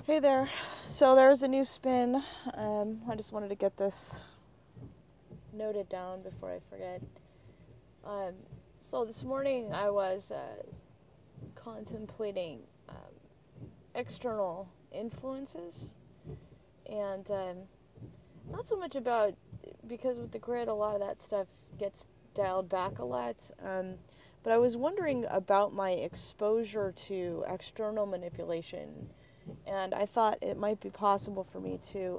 Hey there. So there's a new spin. I just wanted to get this noted down before I forget. Um, so this morning I was contemplating external influences, and not so much about, because with the grid a lot of that stuff gets dialed back a lot. But I was wondering about my exposure to external manipulation. And I thought it might be possible for me to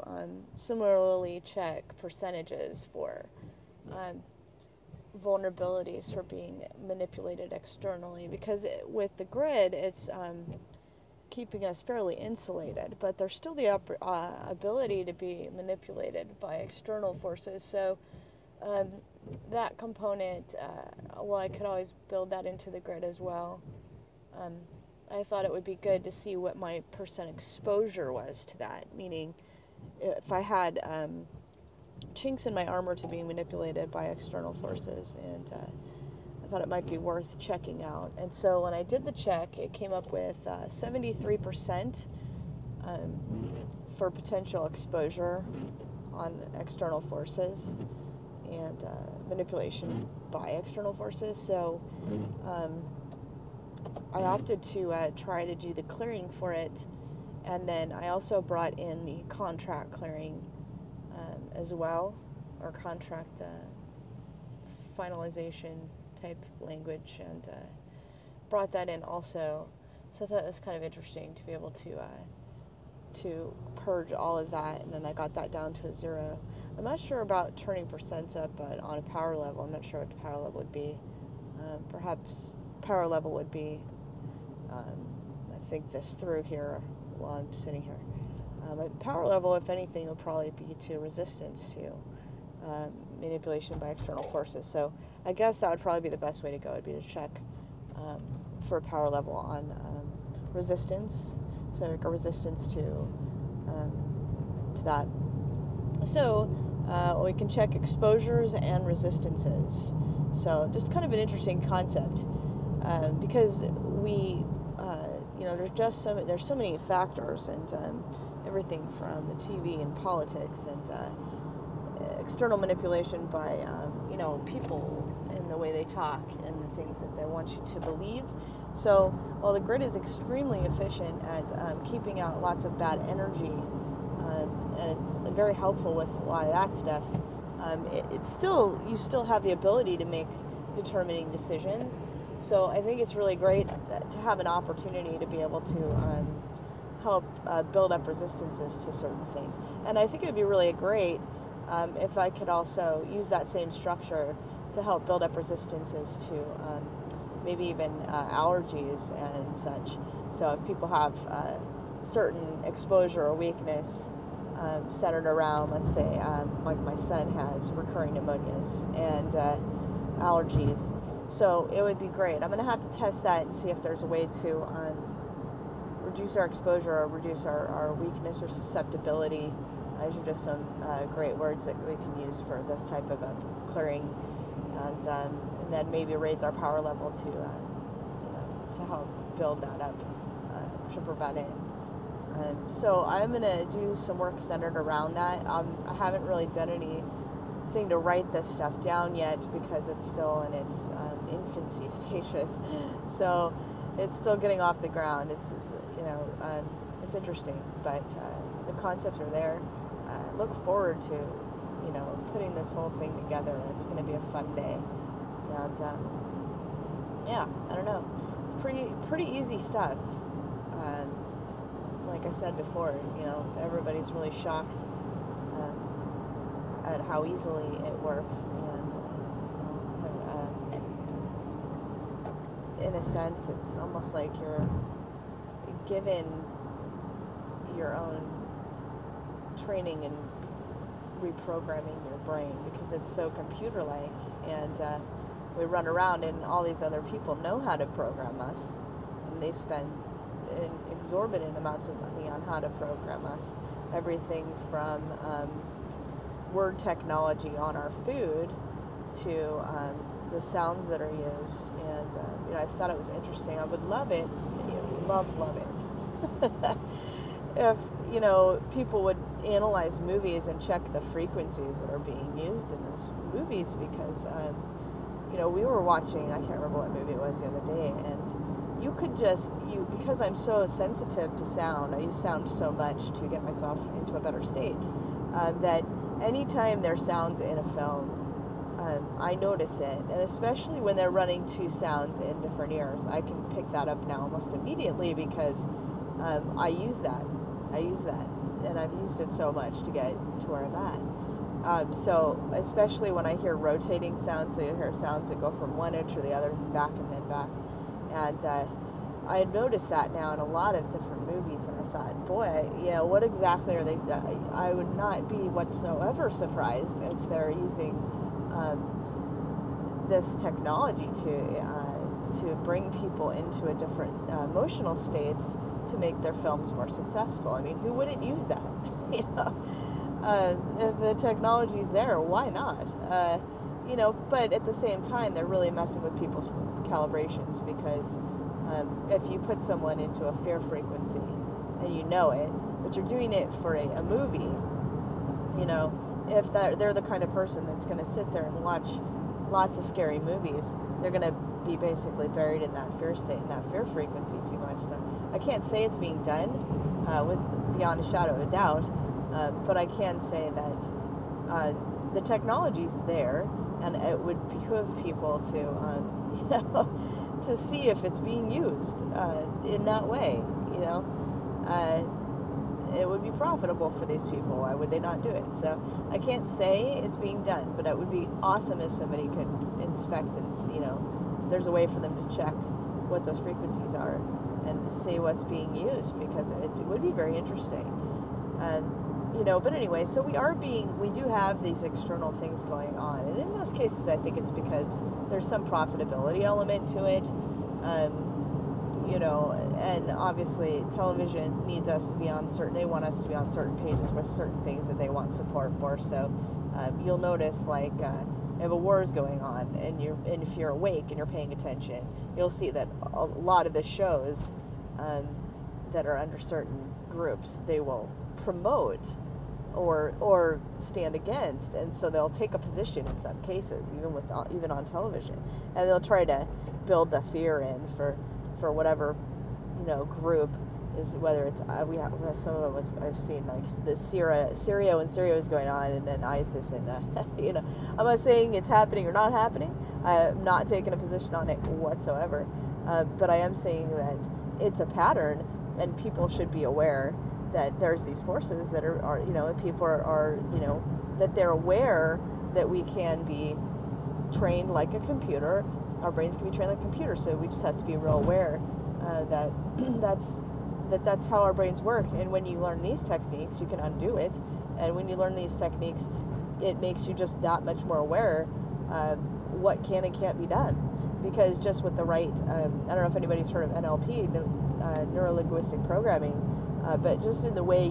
similarly check percentages for um, vulnerabilities for being manipulated externally. Because with the grid, it's keeping us fairly insulated, but there's still the ability to be manipulated by external forces. So um, that component, well, I could always build that into the grid as well. I thought it would be good to see what my percent exposure was to that, meaning if I had chinks in my armor to being manipulated by external forces, and I thought it might be worth checking out. And so when I did the check, it came up with 73% for potential exposure on external forces and manipulation by external forces. So I opted to try to do the clearing for it, and then I also brought in the contract clearing as well, or contract finalization type language, and brought that in also. So I thought it was kind of interesting to be able to purge all of that, and then I got that down to a 0. I'm not sure about turning percents up, but on a power level, I'm not sure what the power level would be. Perhaps power level would be, I think this through here while I'm sitting here. Power level, if anything, would probably be to resistance to manipulation by external forces. So I guess that would probably be the best way to go, would be to check for power level on resistance. So like a resistance to that. So we can check exposures and resistances. So just kind of an interesting concept, because we, there's so many factors, and everything from the TV and politics and external manipulation by people and the way they talk and the things that they want you to believe. So while the grid is extremely efficient at keeping out lots of bad energy, and it's very helpful with a lot of that stuff, you still have the ability to make determining decisions. So I think it's really great to have an opportunity to be able to help build up resistances to certain things. And I think it would be really great if I could also use that same structure to help build up resistances to maybe even allergies and such. So if people have certain exposure or weakness centered around, let's say, like my son has recurring pneumonias and allergies. So it would be great. I'm going to have to test that and see if there's a way to reduce our exposure or reduce our weakness or susceptibility. These are just some great words that we can use for this type of clearing, and then maybe raise our power level to help build that up, to prevent it. So I'm going to do some work centered around that. I haven't really done anything to write this stuff down yet because it's still in its infancy stages. So it's still getting off the ground. It's interesting, but the concepts are there. Look forward to, putting this whole thing together. It's going to be a fun day. And yeah, I don't know. It's pretty easy stuff. Like I said before, everybody's really shocked at how easily it works, and in a sense, it's almost like you're given your own training and reprogramming your brain, because it's so computer-like, and we run around and all these other people know how to program us, and they spend exorbitant amounts of money on how to program us. Everything from word technology on our food to the sounds that are used, and I thought it was interesting. I would love it, love it if, you know, people would analyze movies and check the frequencies that are being used in those movies, because, you know, we were watching, I can't remember what movie it was the other day, and you could just, because I'm so sensitive to sound, I use sound so much to get myself into a better state, that anytime there's sounds in a film, I notice it, and especially when they're running two sounds in different ears, I can pick that up now almost immediately, because I use that, and I've used it so much to get to where I'm at. So especially when I hear rotating sounds, so you hear sounds that go from one edge to the other, back and then back, and I noticed that now in a lot of different movies, and I thought, boy, you know, what exactly are they? I would not be whatsoever surprised if they're using this technology to bring people into a different emotional states to make their films more successful. I mean, who wouldn't use that? You know, if the technology's there, why not? You know, but at the same time, they're really messing with people's calibrations, because if you put someone into a fear frequency and you know it, but you're doing it for a movie, you know, if they're the kind of person that's going to sit there and watch lots of scary movies, they're going to be basically buried in that fear state, in that fear frequency too much. So I can't say it's being done with beyond a shadow of a doubt, but I can say that the technology's there, and it would behoove people to, you know, to see if it's being used in that way. You know, it would be profitable for these people. Why would they not do it? So I can't say it's being done, but it would be awesome if somebody could inspect and, you know, there's a way for them to check what those frequencies are and see what's being used, because it would be very interesting. You know, but anyway, so we do have these external things going on, and in most cases I think it's because there's some profitability element to it. You know, and obviously television needs us to be on they want us to be on certain pages with certain things that they want support for. So you'll notice, like, if a war is going on, and if you're awake and you're paying attention, you'll see that a lot of the shows that are under certain groups, they will promote or stand against, and so they'll take a position in some cases, even on television, and they'll try to build the fear in for whatever, you know, group is, whether it's we have some of them I've seen, like the Syria is going on, and then ISIS, and you know, I'm not saying it's happening or not happening. I'm not taking a position on it whatsoever, but I am saying that it's a pattern, and people should be aware that there's these forces that are you know, people are you know, that they're aware that we can be trained like a computer. Our brains can be trained like a computer, so we just have to be real aware that that's how our brains work. And when you learn these techniques, you can undo it. And when you learn these techniques, it makes you just that much more aware what can and can't be done. Because just with the right, I don't know if anybody's heard of NLP, neuro-linguistic programming, but just in the way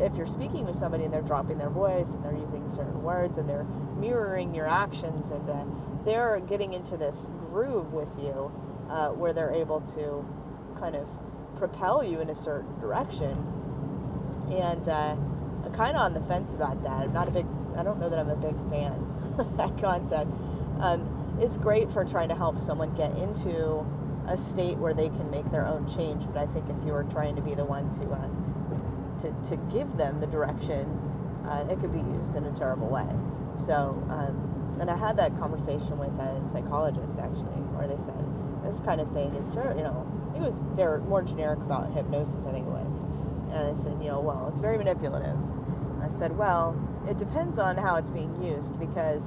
if you're speaking with somebody and they're dropping their voice and they're using certain words and they're mirroring your actions, and they're getting into this groove with you where they're able to kind of propel you in a certain direction. And I'm kind of on the fence about that. I don't know that I'm a big fan of that concept. It's great for trying to help someone get into a state where they can make their own change, but I think if you were trying to be the one to give them the direction, it could be used in a terrible way. So, and I had that conversation with a psychologist, actually, where they said this kind of thing is, you know, they're more generic about hypnosis, I think it was, and I said, you know, well, it's very manipulative. I said, well, it depends on how it's being used, because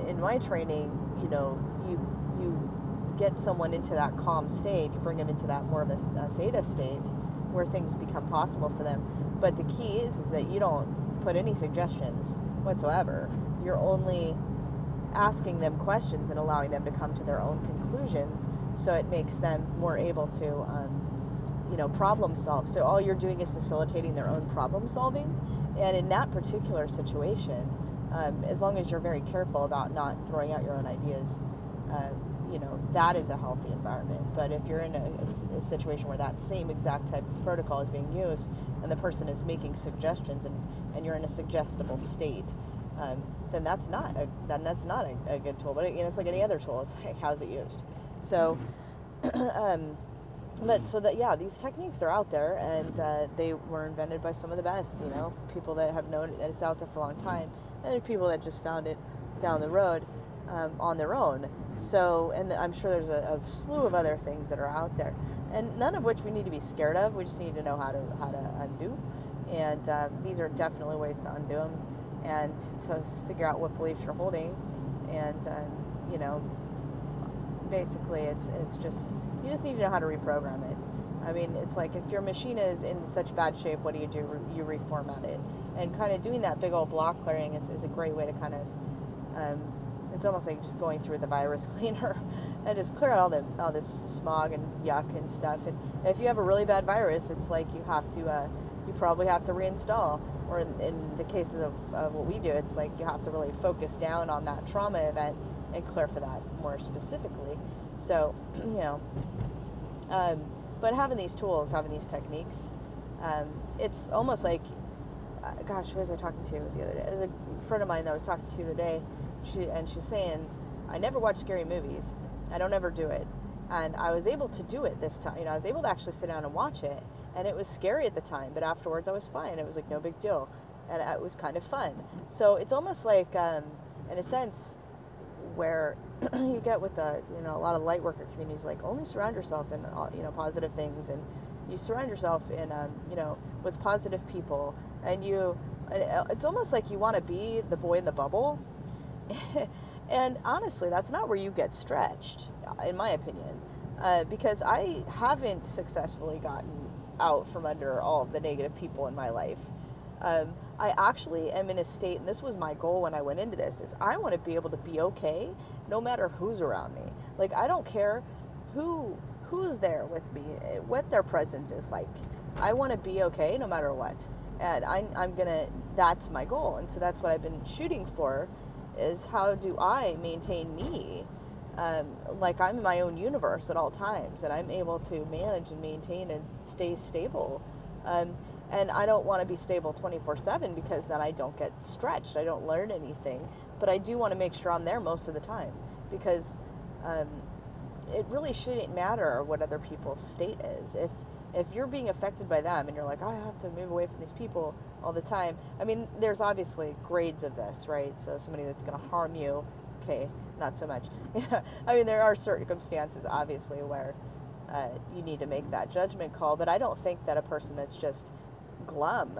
in my training, you know, you get someone into that calm state, you bring them into that more of a theta state where things become possible for them. But the key is that you don't put any suggestions whatsoever. You're only asking them questions and allowing them to come to their own conclusions, so it makes them more able to you know, problem solve. So all you're doing is facilitating their own problem solving. And in that particular situation, as long as you're very careful about not throwing out your own ideas, you know, that is a healthy environment. But if you're in a situation where that same exact type of protocol is being used, and the person is making suggestions, and you're in a suggestible state, then that's not a good tool. But it's like any other tool. It's, hey, how's it used? So, but so that, yeah, these techniques are out there, and they were invented by some of the best, people that have known that it's out there for a long time, and there are people that just found it down the road on their own. So, and I'm sure there's a slew of other things that are out there, and none of which we need to be scared of. We just need to know how to undo, and these are definitely ways to undo them, and to figure out what beliefs you're holding, and basically it's just, you just need to know how to reprogram it. I mean, it's like, if your machine is in such bad shape, what do? You reformat it, and kind of doing that big old block clearing is a great way to kind of it's almost like just going through the virus cleaner and just clear out all this smog and yuck and stuff. And if you have a really bad virus, it's like you probably have to reinstall. Or in the cases of what we do, it's like you have to really focus down on that trauma event and clear for that more specifically. So, but having these tools, having these techniques, it's almost like, gosh, who was I talking to the other day? There's a friend of mine that I was talking to the other day. She was saying, I never watch scary movies. I don't ever do it. And I was able to do it this time. I was able to actually sit down and watch it. And it was scary at the time, but afterwards I was fine. It was like no big deal. And it was kind of fun. So it's almost like, in a sense, where you get with a lot of light worker communities, like, only surround yourself in, positive things. And you surround yourself in, with positive people. And it's almost like you want to be the boy in the bubble. And honestly, that's not where you get stretched, in my opinion, because I haven't successfully gotten out from under all of the negative people in my life. I actually am in a state, and this was my goal when I went into this, is I want to be able to be okay no matter who's around me. Like, I don't care who's there with me, what their presence is like. I want to be okay no matter what. And that's my goal. And so that's what I've been shooting for, is how do I maintain me, like I'm in my own universe at all times, and I'm able to manage and maintain and stay stable. And I don't want to be stable 24/7, because then I don't get stretched. I don't learn anything. But I do want to make sure I'm there most of the time, because it really shouldn't matter what other people's state is. If you're being affected by them and you're like, I have to move away from these people all the time. I mean, there's obviously grades of this, right? So somebody that's going to harm you, okay, not so much. I mean, there are circumstances, obviously, where you need to make that judgment call. But I don't think that a person that's just glum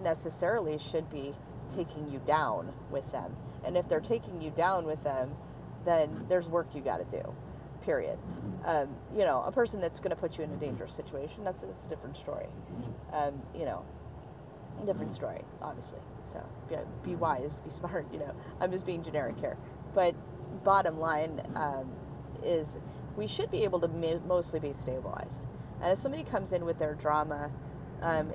necessarily should be taking you down with them. And if they're taking you down with them, then there's work you got to do. Period. A person that's going to put you in a dangerous situation, that's a different story. Different story, obviously. So be wise, be smart. I'm just being generic here. But bottom line is, we should be able to mostly be stabilized. And if somebody comes in with their drama,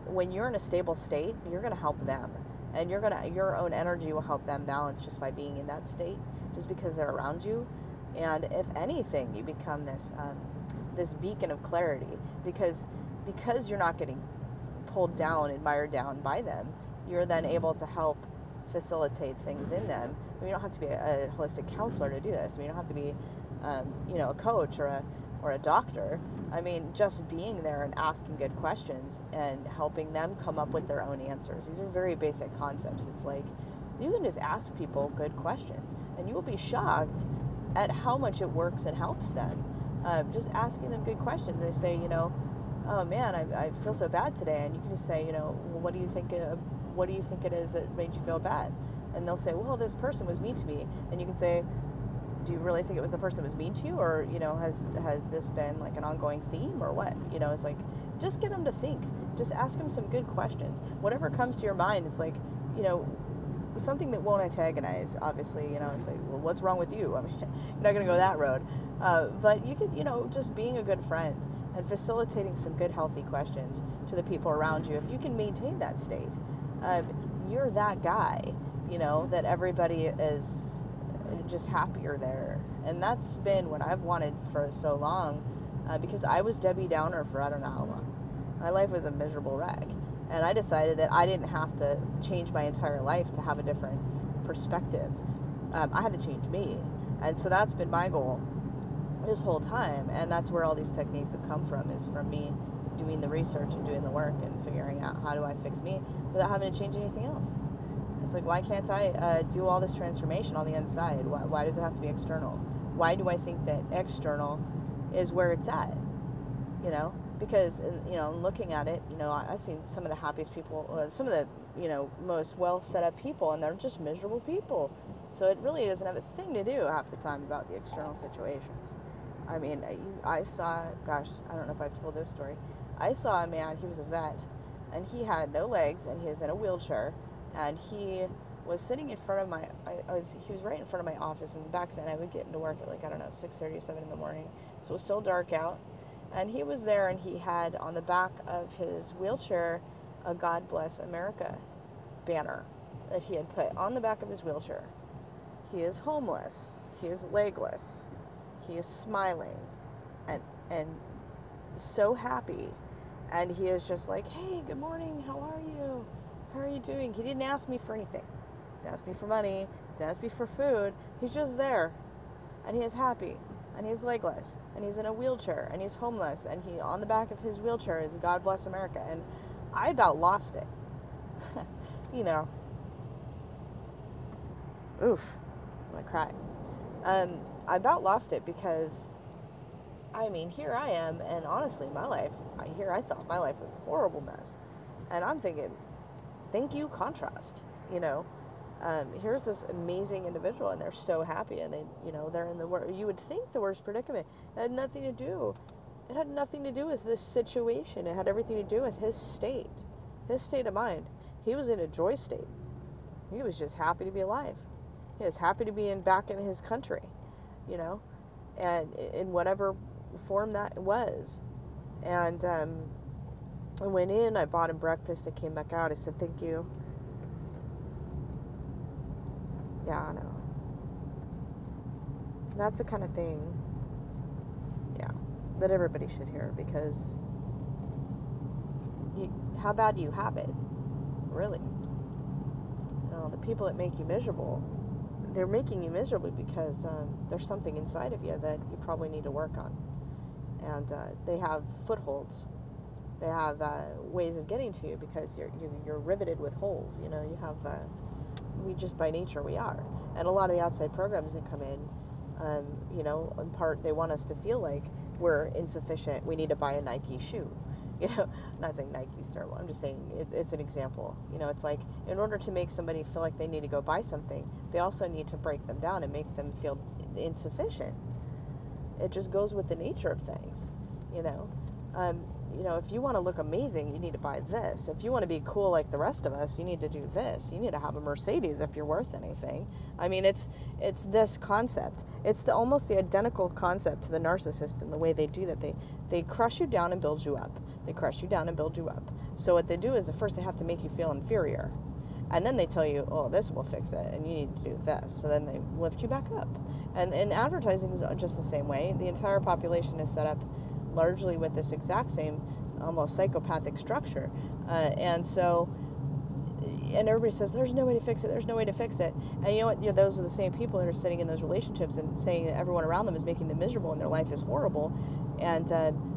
when you're in a stable state, you're going to help them, and your own energy will help them balance just by being in that state, just because they're around you. And if anything, you become this beacon of clarity, because you're not getting pulled down and mired down by them. You're then able to help facilitate things in them. I mean, you don't have to be a holistic counselor to do this. I mean, you don't have to be, a coach or a doctor. I mean, just being there and asking good questions and helping them come up with their own answers. These are very basic concepts. It's like, you can just ask people good questions, and you will be shocked at how much it works and helps them. Just asking them good questions. They say, oh man, I feel so bad today, and you can just say, well, what do you think it is that made you feel bad? And they'll say, well, this person was mean to me. And you can say, do you really think it was the person that was mean to you, or has this been like an ongoing theme, or what? It's like, just get them to think. Just ask them some good questions. Whatever comes to your mind, it's like, something that won't antagonize, obviously. It's like, well, what's wrong with you? I mean, you're not going to go that road. But you could, just being a good friend and facilitating some good, healthy questions to the people around you. If you can maintain that state, you're that guy, that everybody is just happier there. And that's been what I've wanted for so long, because I was Debbie Downer for I don't know how long. My life was a miserable wreck. And I decided that I didn't have to change my entire life to have a different perspective. I had to change me. And so that's been my goal this whole time. And that's where all these techniques have come from, is from me doing the research and doing the work and figuring out how do I fix me without having to change anything else. It's like, why can't I do all this transformation on the inside? Why does it have to be external? Why do I think that external is where it's at? You know, because, you know, looking at it, you know, I've seen some of the happiest people, some of the, you know, most well set up people, and they're just miserable people. So it really doesn't have a thing to do half the time about the external situations. I mean, I saw, gosh, I don't know if I've told this story. I saw a man, he was a vet, and he had no legs, and he was in a wheelchair, and he was sitting in front of he was right in front of my office, and back then I would get into work at like, I don't know, 6:30 or 7 in the morning, so it was still dark out, and he was there, and he had on the back of his wheelchair a God Bless America banner that he had put on the back of his wheelchair. He is homeless, he is legless, he is smiling, and so happy, and he is just like, hey, good morning, how are you? How are you doing? He didn't ask me for anything. He didn't ask me for money. He didn't ask me for food. He's just there. And he is happy. And he's legless. And he's in a wheelchair. And he's homeless. And he, on the back of his wheelchair is God Bless America. And I about lost it. You know. Oof. I'm gonna cry. I about lost it because, I mean, here I am. And honestly, my life, I thought my life was a horrible mess. And I'm thinking, thank you, contrast. You know, here's this amazing individual, and they're so happy, and they, you know, they're in the you would think the worst predicament. It had nothing to do. It had nothing to do with this situation. It had everything to do with his state of mind. He was in a joy state. He was just happy to be alive. He was happy to be back in his country, you know, and in whatever form that was. And I went in, I bought him breakfast, I came back out, I said, thank you. Yeah, I know. That's the kind of thing, yeah, that everybody should hear, because how bad do you have it? Really? You know, the people that make you miserable, they're making you miserable because there's something inside of you that you probably need to work on. And they have footholds. They have ways of getting to you because you're riveted with holes. You know, you have, we just by nature we are. And a lot of the outside programs that come in, you know, in part they want us to feel like we're insufficient. We need to buy a Nike shoe. You know, I'm not saying Nike's terrible. I'm just saying it's an example. You know, it's like in order to make somebody feel like they need to go buy something, they also need to break them down and make them feel insufficient. It just goes with the nature of things, you know. You know, if you want to look amazing, you need to buy this. If you want to be cool like the rest of us, you need to do this. You need to have a Mercedes if you're worth anything. I mean, it's this concept. It's almost the identical concept to the narcissist in the way they do that. They crush you down and build you up. They crush you down and build you up. So what they do is at first they have to make you feel inferior. And then they tell you, oh, this will fix it, and you need to do this. So then they lift you back up. And advertising is just the same way. The entire population is set up largely with this exact same, almost psychopathic structure. And so, and everybody says, there's no way to fix it, there's no way to fix it. And you know what, those are the same people that are sitting in those relationships and saying that everyone around them is making them miserable and their life is horrible, and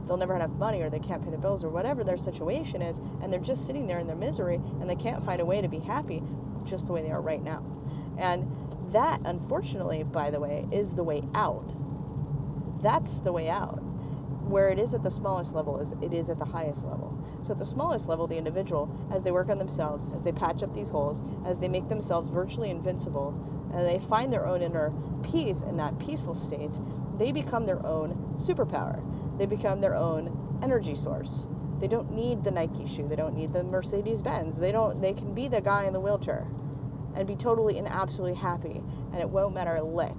they'll never have enough money, or they can't pay their bills, or whatever their situation is, and they're just sitting there in their misery, and they can't find a way to be happy just the way they are right now. And that, unfortunately, by the way, is the way out. That's the way out. Where it is at the smallest level is it is at the highest level. So at the smallest level, the individual, as they work on themselves, as they patch up these holes, as they make themselves virtually invincible, and they find their own inner peace in that peaceful state, they become their own superpower. They become their own energy source. They don't need the Nike shoe. They don't need the Mercedes Benz. They can be the guy in the wheelchair and be totally and absolutely happy, and it won't matter a lick,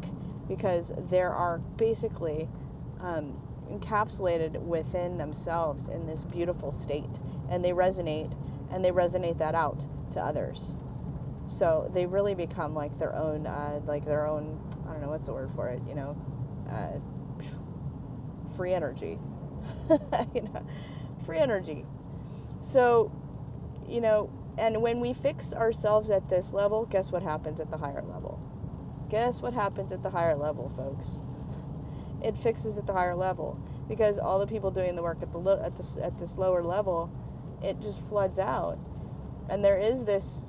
because there are basically encapsulated within themselves in this beautiful state, and they resonate that out to others. So they really become like their own I don't know what's the word for it, you know, free energy. You know, free energy. So, you know, and when we fix ourselves at this level, guess what happens at the higher level? Guess what happens at the higher level, folks? It fixes at the higher level, because all the people doing the work at this lower level, it just floods out. And there is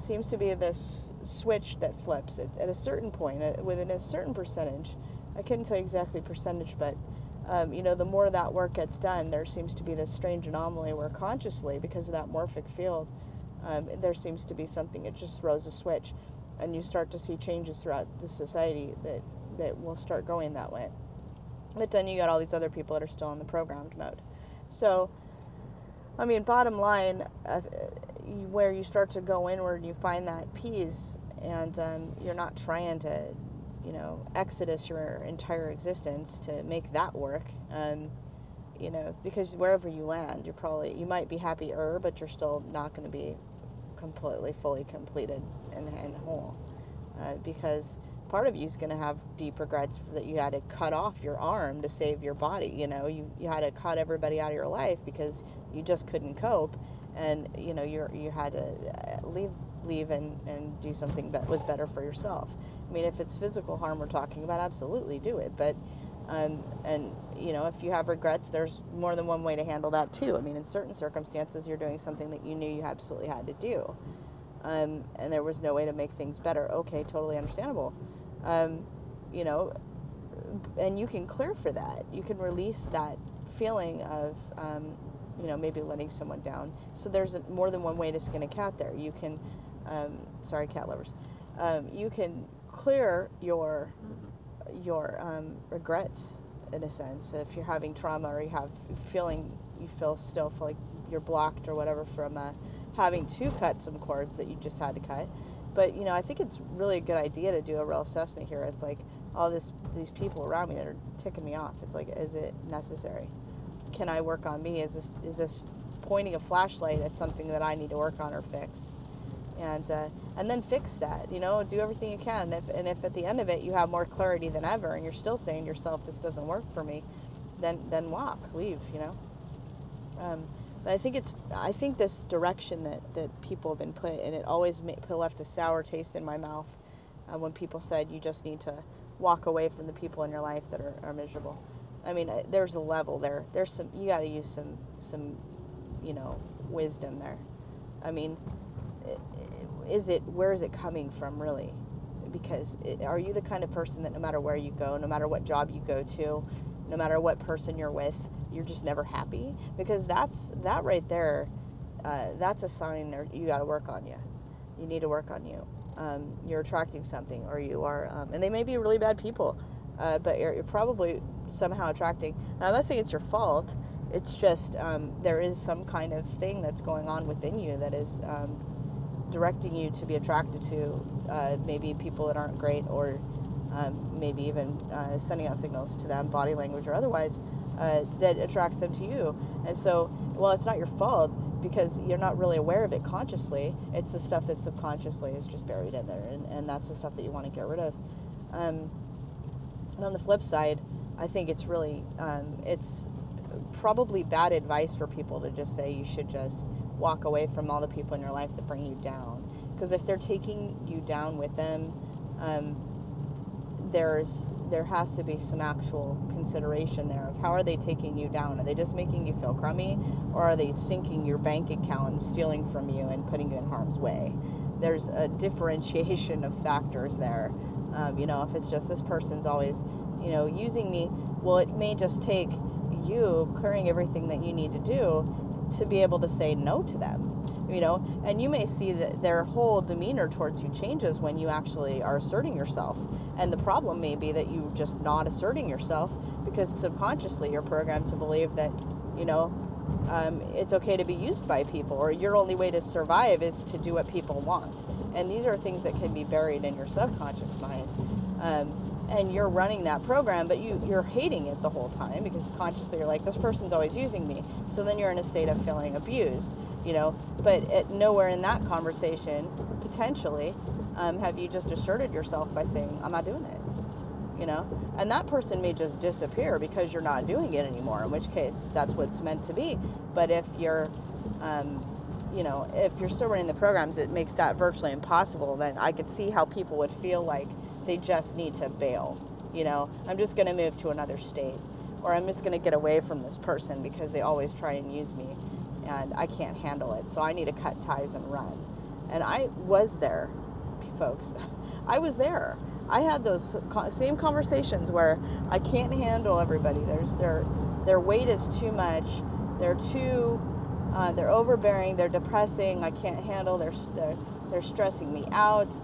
seems to be this switch that flips. It's at a certain point, within a certain percentage. I couldn't tell you exactly percentage, but you know, the more that work gets done, there seems to be this strange anomaly where consciously, because of that morphic field, there seems to be something. It just throws a switch, and you start to see changes throughout the society that will start going that way. But then you got all these other people that are still in the programmed mode. So, I mean, bottom line, where you start to go inward, you find that peace, and you're not trying to, you know, exodus your entire existence to make that work. You know, because wherever you land, you might be happier, but you're still not going to be completely, fully completed and whole, because part of you is going to have deep regrets that you had to cut off your arm to save your body. You know, you had to cut everybody out of your life because you just couldn't cope, and you know, you had to leave and do something that was better for yourself. I mean, if it's physical harm we're talking about, absolutely do it. But and you know, if you have regrets, there's more than one way to handle that too. I mean, in certain circumstances, you're doing something that you knew you absolutely had to do, and there was no way to make things better. Okay, totally understandable. You know, and you can clear for that. You can release that feeling of, you know, maybe letting someone down. So there's more than one way to skin a cat there. You can, sorry, cat lovers, you can clear your regrets, in a sense. If you're having trauma, or you feel like you're blocked or whatever from having to cut some cords that you just had to cut. But, you know, I think it's really a good idea to do a real assessment here. It's like all these people around me that are ticking me off. It's like, is it necessary? Can I work on me? Is this pointing a flashlight at something that I need to work on or fix? And then fix that. You know, do everything you can. And if at the end of it you have more clarity than ever, and you're still saying to yourself, this doesn't work for me, then leave. You know. But I think this direction that people have been put, and it always left a sour taste in my mouth when people said you just need to walk away from the people in your life that are miserable. I mean, there's a level there. You got to use some, you know, wisdom there. I mean, where is it coming from, really? Because are you the kind of person that no matter where you go, no matter what job you go to, no matter what person you're with, you're just never happy? Because that right there, that's a sign you got to work on you. You need to work on you. You're attracting something, or you are, and they may be really bad people, but you're probably somehow attracting. And I'm not saying it's your fault. It's just there is some kind of thing that's going on within you that is directing you to be attracted to maybe people that aren't great, or maybe even sending out signals to them, body language or otherwise, that attracts them to you. And so, well, it's not your fault because you're not really aware of it consciously. It's the stuff that subconsciously is just buried in there, and that's the stuff that you want to get rid of. And on the flip side, I think it's really, it's probably bad advice for people to just say you should just walk away from all the people in your life that bring you down. Because if they're taking you down with them, there has to be some actual consideration there of how are they taking you down. Are they just making you feel crummy, or are they sinking your bank account and stealing from you and putting you in harm's way? There's a differentiation of factors there. You know, if it's just this person's always, you know, using me, well, it may just take you clearing everything that you need to do to be able to say no to them. You know, and you may see that their whole demeanor towards you changes when you actually are asserting yourself. And the problem may be that you're just not asserting yourself because subconsciously you're programmed to believe that, you know, it's okay to be used by people, or your only way to survive is to do what people want. And these are things that can be buried in your subconscious mind. And you're running that program, but you're hating it the whole time because consciously you're like, this person's always using me. So then you're in a state of feeling abused, you know. But nowhere in that conversation, potentially, have you just asserted yourself by saying, I'm not doing it. you know, and that person may just disappear because you're not doing it anymore, in which case that's what it's meant to be. But if you're, you know, if you're still running the programs, it makes that virtually impossible. Then I could see how people would feel like they just need to bail. You know, I'm just going to move to another state, or I'm just going to get away from this person because they always try and use me and I can't handle it. So I need to cut ties and run. And I was there, folks. I was there. I had those same conversations where I can't handle everybody. Their weight is too much. They're overbearing. They're depressing. I can't handle. They're stressing me out.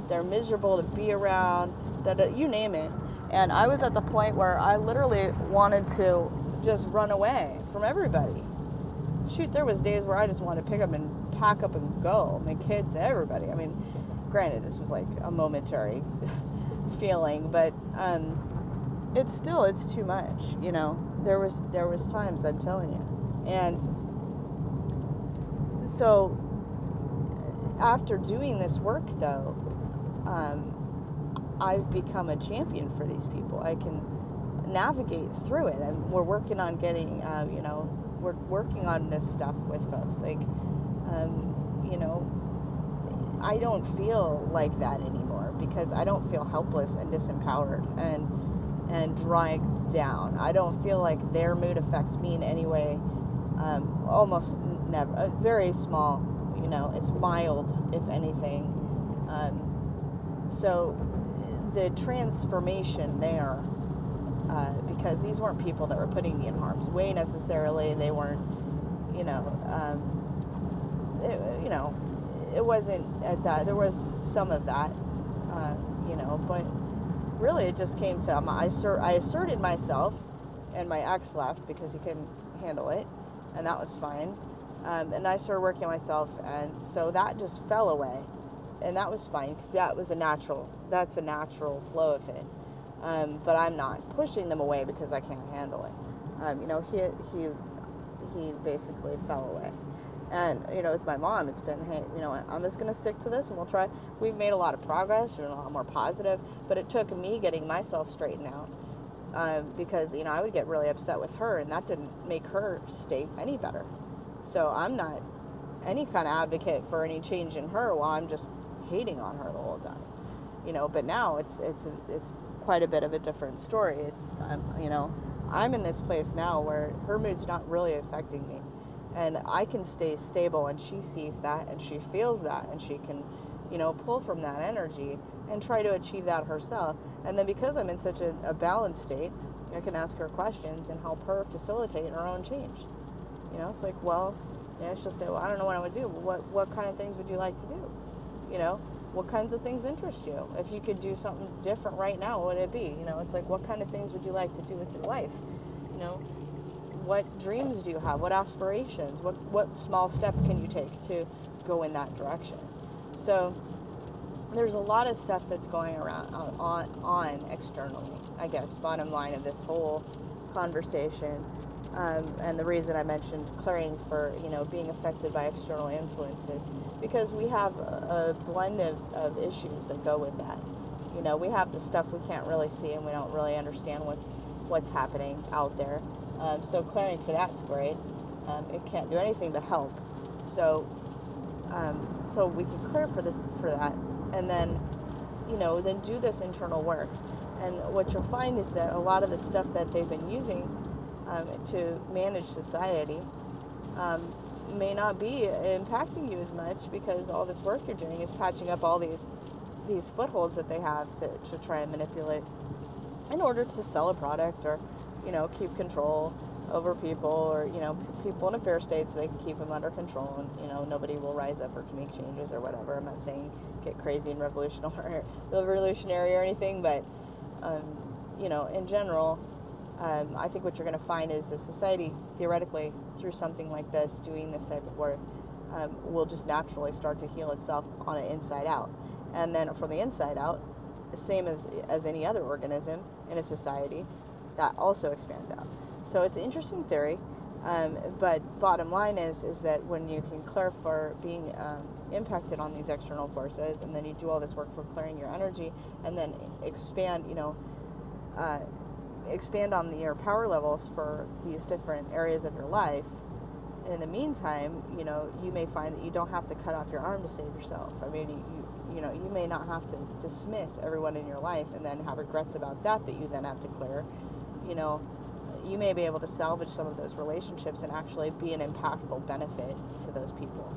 They're miserable to be around. You name it. And I was at the point where I literally wanted to just run away from everybody. Shoot, there was days where I just wanted to pick up and pack up and go. My kids, everybody. I mean, granted, this was like a momentary feeling, but it's too much, you know. There was times, I'm telling you. And so after doing this work, though, I've become a champion for these people. I can navigate through it, and we're working on getting, you know, we're working on this stuff with folks. Like, you know, I don't feel like that anymore because I don't feel helpless and disempowered and dragged down. I don't feel like their mood affects me in any way. Almost never. Very small, you know. It's mild, if anything. So the transformation there, because these weren't people that were putting me in harm's way necessarily. They weren't, you know, it wasn't at that. There was some of that, you know, but really it just came to, I asserted myself, and my ex left because he couldn't handle it, and that was fine. And I started working on myself, and so that just fell away, and that was fine because that's a natural flow of it. But I'm not pushing them away because I can't handle it. You know, he basically fell away. And, you know, with my mom, it's been, hey, you know, I'm just going to stick to this and we'll try. We've made a lot of progress, we're a lot more positive, but it took me getting myself straightened out. Because, you know, I would get really upset with her, and that didn't make her state any better. So I'm not any kind of advocate for any change in her while I'm just hating on her the whole time. You know, but now it's quite a bit of a different story. It's, you know, I'm in this place now where her mood's not really affecting me. And I can stay stable, and she sees that, and she feels that, and she can, you know, pull from that energy and try to achieve that herself. And then because I'm in such a balanced state, I can ask her questions and help her facilitate her own change. You know, it's like, well, you know, she'll say, well, I don't know what I would do. What kind of things would you like to do? You know, what kinds of things interest you? If you could do something different right now, what would it be? You know, it's like, what kind of things would you like to do with your life? You know, what dreams do you have? What aspirations? What small step can you take to go in that direction? So there's a lot of stuff that's going around on externally, I guess, bottom line of this whole conversation. And the reason I mentioned clearing for, you know, being affected by external influences, because we have a blend of issues that go with that. You know, we have the stuff we can't really see, and we don't really understand what's happening out there. So clearing for that's great. It can't do anything but help. So we can clear for that, and then, you know, then do this internal work. And what you'll find is that a lot of the stuff that they've been using to manage society may not be impacting you as much, because all this work you're doing is patching up all these footholds that they have to try and manipulate in order to sell a product, or, you know, keep control over people, or, you know, people in a fair state so they can keep them under control, and, you know, nobody will rise up or to make changes or whatever. I'm not saying get crazy and revolutionary or anything, but you know, in general, I think what you're going to find is the society, theoretically, through something like this, doing this type of work, will just naturally start to heal itself on an inside out. And then from the inside out, the same as any other organism in a society, that also expands out. So it's an interesting theory. But bottom line is that when you can clear for being impacted on these external forces, and then you do all this work for clearing your energy, and then expand, expand on your power levels for these different areas of your life. And in the meantime, you may find that you don't have to cut off your arm to save yourself. I mean, you may not have to dismiss everyone in your life and then have regrets about that you then have to clear. You may be able to salvage some of those relationships and actually be an impactful benefit to those people.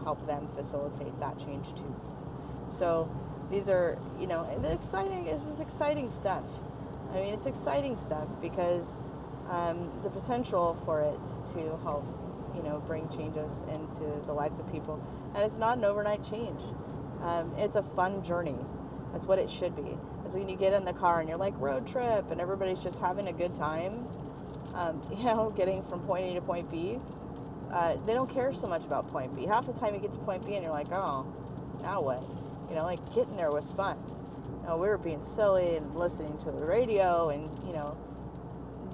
Help them facilitate that change too. So these are, this is exciting stuff. I mean, it's exciting stuff because the potential for it to help, bring changes into the lives of people. And it's not an overnight change. It's a fun journey. That's what it should be. It's when you get in the car and you're like, road trip, and everybody's just having a good time, getting from point A to point B. They don't care so much about point B. Half the time you get to point B and you're like, oh, now what? Getting there was fun. We were being silly and listening to the radio and,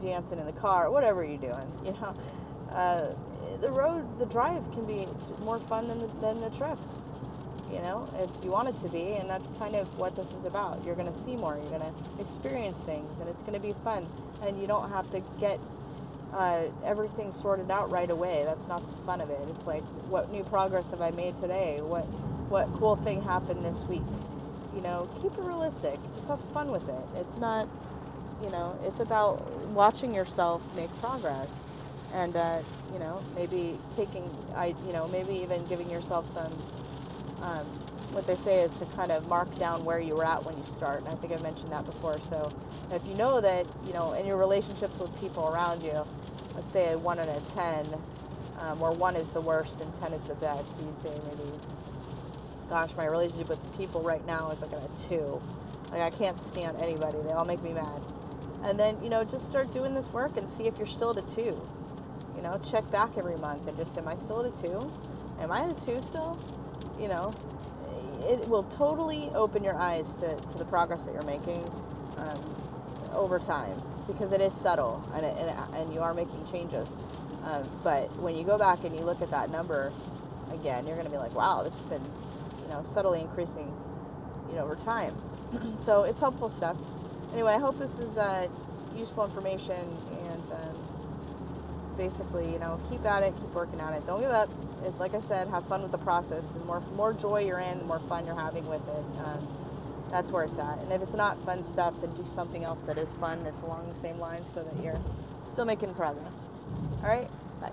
dancing in the car, whatever you're doing, the drive can be more fun than the trip, if you want it to be, and that's kind of what this is about. You're going to see more, you're going to experience things, and it's going to be fun, and you don't have to get everything sorted out right away. That's not the fun of it. It's like, what new progress have I made today? What cool thing happened this week? Keep it realistic. Just have fun with it. It's not, it's about watching yourself make progress, and maybe maybe even giving yourself some, what they say is to kind of mark down where you were at when you start. And I think I've mentioned that before. So if you know that, in your relationships with people around you, let's say a 1 and a 10, where 1 is the worst and 10 is the best. So you say maybe, gosh, my relationship with people right now is like a 2. Like, I can't stand anybody. They all make me mad. And then, just start doing this work and see if you're still at a 2. Check back every month and just, am I still at a 2? Am I at a 2 still? It will totally open your eyes to the progress that you're making over time, because it is subtle and you are making changes. But when you go back and you look at that number again, you're going to be like, wow, this has been, subtly increasing, over time. So it's helpful stuff. Anyway, I hope this is useful information, and basically, keep at it, keep working on it. Don't give up. Like I said, have fun with the process. And more joy you're in, the more fun you're having with it. That's where it's at. And if it's not fun stuff, then do something else that is fun, that's along the same lines, so that you're still making progress. All right? Bye.